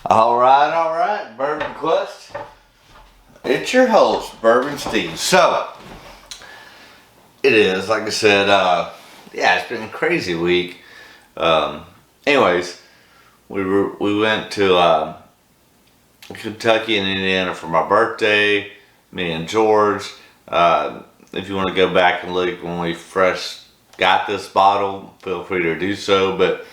All right, Bourbon Quest. It's your host, Bourbon Steve. So, it is, like I said, yeah, it's been a crazy week. Anyways, we went to Kentucky and Indiana for my birthday, me and George. If you want to go back and look when we first got this bottle, feel free to do so. But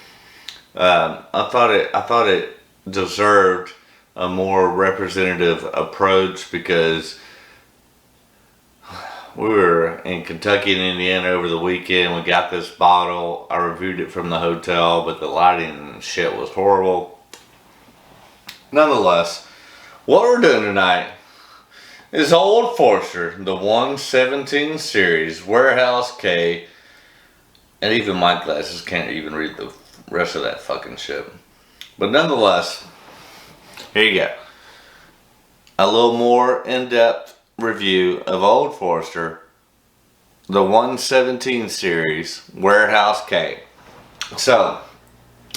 I thought it deserved a more representative approach because we were in Kentucky and Indiana over the weekend. We got this bottle. I reviewed it from the hotel, but the lighting and shit was horrible. Nonetheless, what we're doing tonight is Old Forester, the 117 series, Warehouse K, and even my glasses can't even read the rest of that fucking shit. But nonetheless, here you go. A little more in-depth review of Old Forester, the 117 series, Warehouse K. So,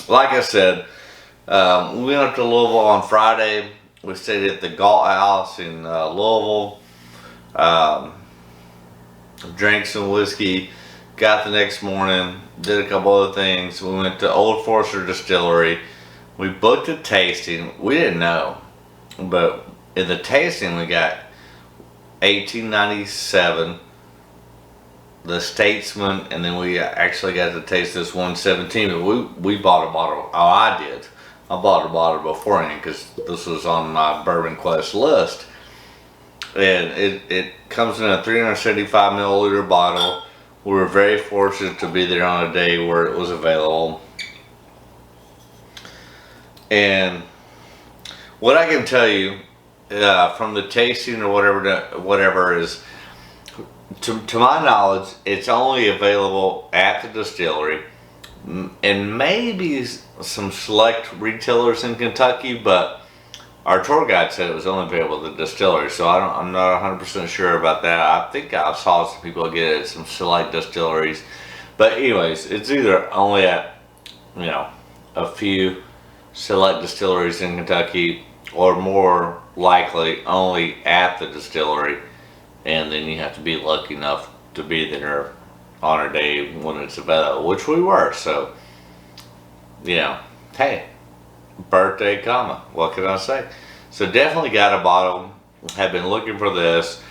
like I said, we went up to Louisville on Friday. We stayed at the Galt House in Louisville. Drank some whiskey. Got the next morning. Did a couple other things. We went to Old Forester Distillery. We booked a tasting. We didn't know, but in the tasting we got 1897, the Statesman, and then we actually got to taste this 117. But we bought a bottle. Oh, I did. I bought a bottle beforehand because this was on my Bourbon Quest list. And it comes in a 375 milliliter bottle. We were very fortunate to be there on a day where it was available. And what I can tell you from the tasting or whatever is, to my knowledge, it's only available at the distillery and maybe some select retailers in Kentucky, but our tour guide said it was only available at the distillery, so I'm not 100% sure about that. I think I saw some people get it at some select distilleries, but anyways, it's either only at, a few select distilleries in Kentucky, or more likely only at the distillery, and then you have to be lucky enough to be there on a day when it's available, which we were. So, hey, birthday comma, what can I say? So definitely got a bottle. Have been looking for this.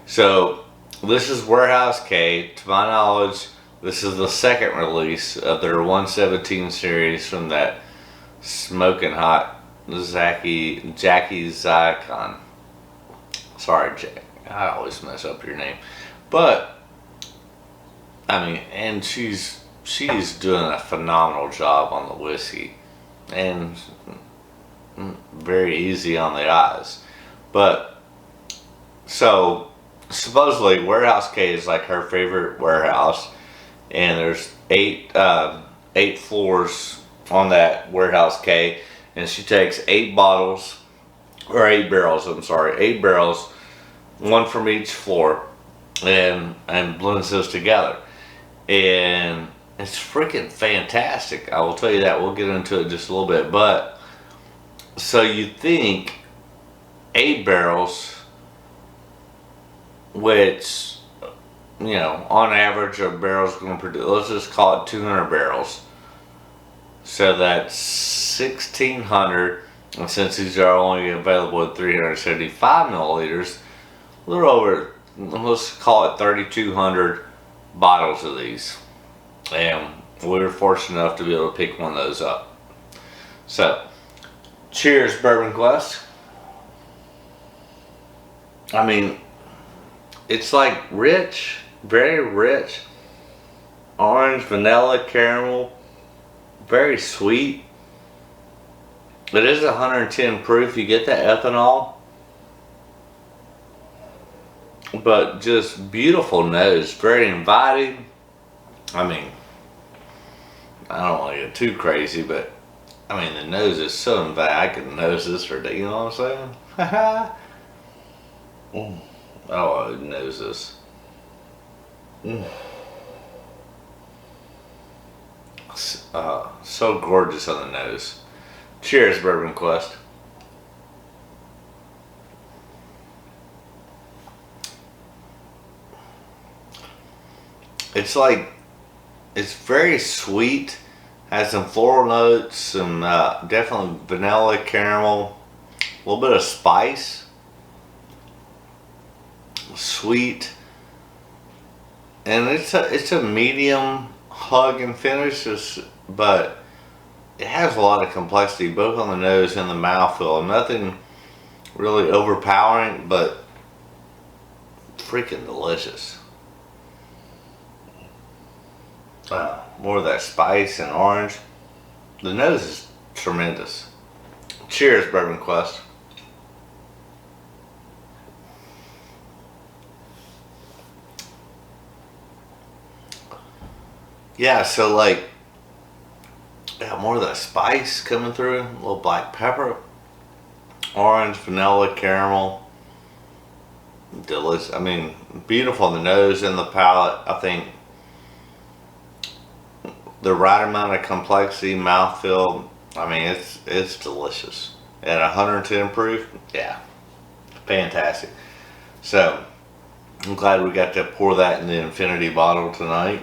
So this is Warehouse K. To my knowledge, this is the second release of their 117 series from that smoking hot Jackie Zycon. Sorry, Jack. I always mess up your name, but I mean, and she's doing a phenomenal job on the whiskey, and very easy on the eyes. But so supposedly Warehouse K is like her favorite warehouse, and there's eight floors on that Warehouse K, and she takes 8 barrels, one from each floor, and blends those together, and it's freaking fantastic. I will tell you that. We'll get into it just a little bit, but so you think 8 barrels, which on average a barrel's going to produce, let's just call it 200 barrels. So that's 1,600, and since these are only available at 375 milliliters, a little over, let's call it 3,200 bottles of these. And we were fortunate enough to be able to pick one of those up. So, cheers, Bourbon Quest. I mean, it's like rich, very rich, orange, vanilla, caramel, very sweet. It is 110 proof. You get that ethanol, but just beautiful nose, very inviting. I mean, I don't want to get too crazy, but I mean the nose is so inviting. I could nose this for day. You know what I'm saying? Oh, I would nose this. So gorgeous on the nose. Cheers, Bourbon Quest. It's like, it's very sweet. Has some floral notes, some definitely vanilla, caramel, a little bit of spice, sweet, and it's a medium hug and finish. But it has a lot of complexity, both on the nose and the mouthfeel. Nothing really overpowering, but freaking delicious. More of that spice and orange. The nose is tremendous. Cheers, Bourbon Quest. Yeah, so like, yeah, more of that spice coming through. A little black pepper, orange, vanilla, caramel. Delicious. I mean, beautiful on the nose and the palate. I think the right amount of complexity, mouthfeel. I mean, it's delicious. At 110 proof, yeah, fantastic. So I'm glad we got to pour that in the infinity bottle tonight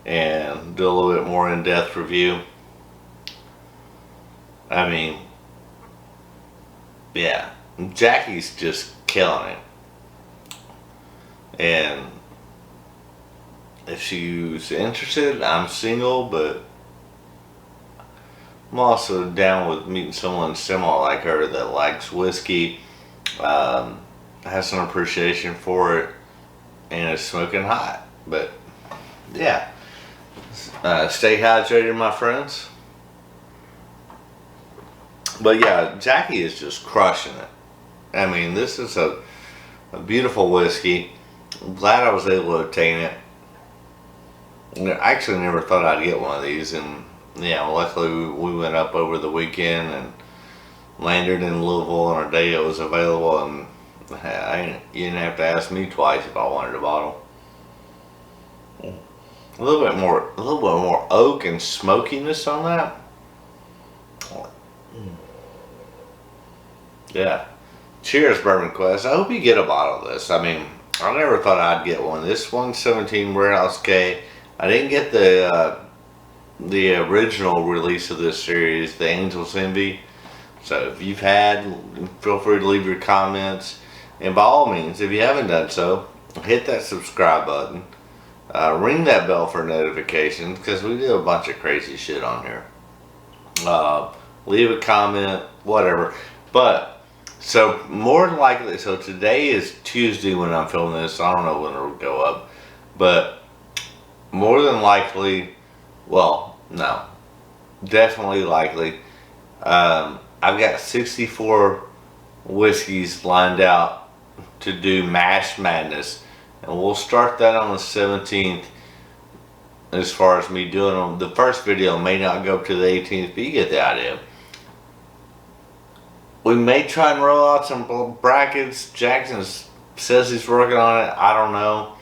and do a little bit more in-depth review. I mean, yeah, Jackie's just killing it. And if she's interested, I'm single, but I'm also down with meeting someone similar like her that likes whiskey, has some appreciation for it, and is smoking hot. But yeah, stay hydrated, my friends. But yeah, Jackie is just crushing it. I mean, this is a beautiful whiskey. I'm glad I was able to obtain it. I actually never thought I'd get one of these, and yeah, luckily we went up over the weekend and landed in Louisville on a day it was available, and you didn't have to ask me twice if I wanted a bottle. A little bit more oak and smokiness on that. Yeah. Cheers, Bourbon Quest. I hope you get a bottle of this. I mean, I never thought I'd get one. This 117 Warehouse K. I didn't get the original release of this series, the Angel's Envy. So if you've had, feel free to leave your comments. And by all means, if you haven't done so, hit that subscribe button. Ring that bell for notifications, because we do a bunch of crazy shit on here. Leave a comment, whatever. But, so more than likely, so today is Tuesday when I'm filming this. So I don't know when it'll go up. But more than likely, well, no, definitely likely, I've got 64 whiskeys lined out to do Mash Madness, and we'll start that on the 17th. As far as me doing them, the first video may not go up to the 18th, but you get the idea. We may try and roll out some brackets. Jackson says he's working on it. I don't know.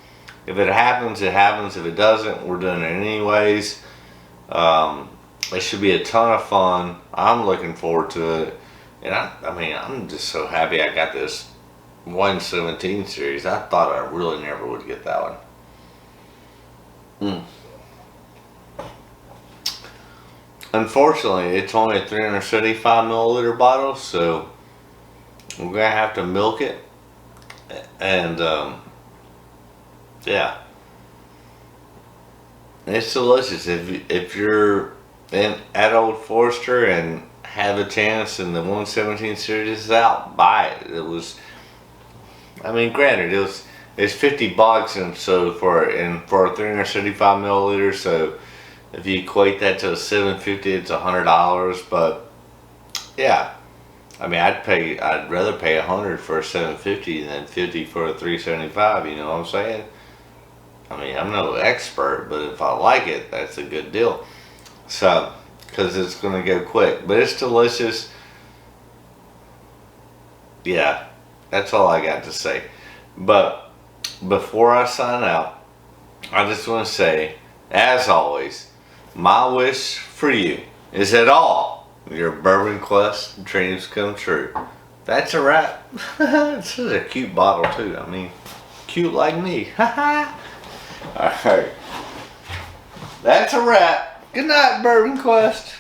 If it happens, it happens. If it doesn't, we're doing it anyways. It should be a ton of fun. I'm looking forward to it. And I mean, I'm just so happy I got this 117 series. I thought I really never would get that one. Unfortunately, it's only a 375 milliliter bottle, so we're going to have to milk it. And, yeah, it's delicious. If you're at Old Forester and have a chance and the 117 series is out, buy it. It was, I mean, granted, it's $50, and so for a 375 milliliters, so if you equate that to a $750, it's $100. But yeah, I mean, I'd rather pay $100 for a $750 than $50 for a $375. You know what I'm saying? I mean, I'm no expert, but if I like it, that's a good deal. So, because it's going to go quick, but it's delicious. Yeah, that's all I got to say. But before I sign out, I just want to say, as always, my wish for you is that all your Bourbon Quest dreams come true. That's a wrap. This is a cute bottle too. I mean, cute like me. Alright. That's a wrap. Good night, Bourbon Quest.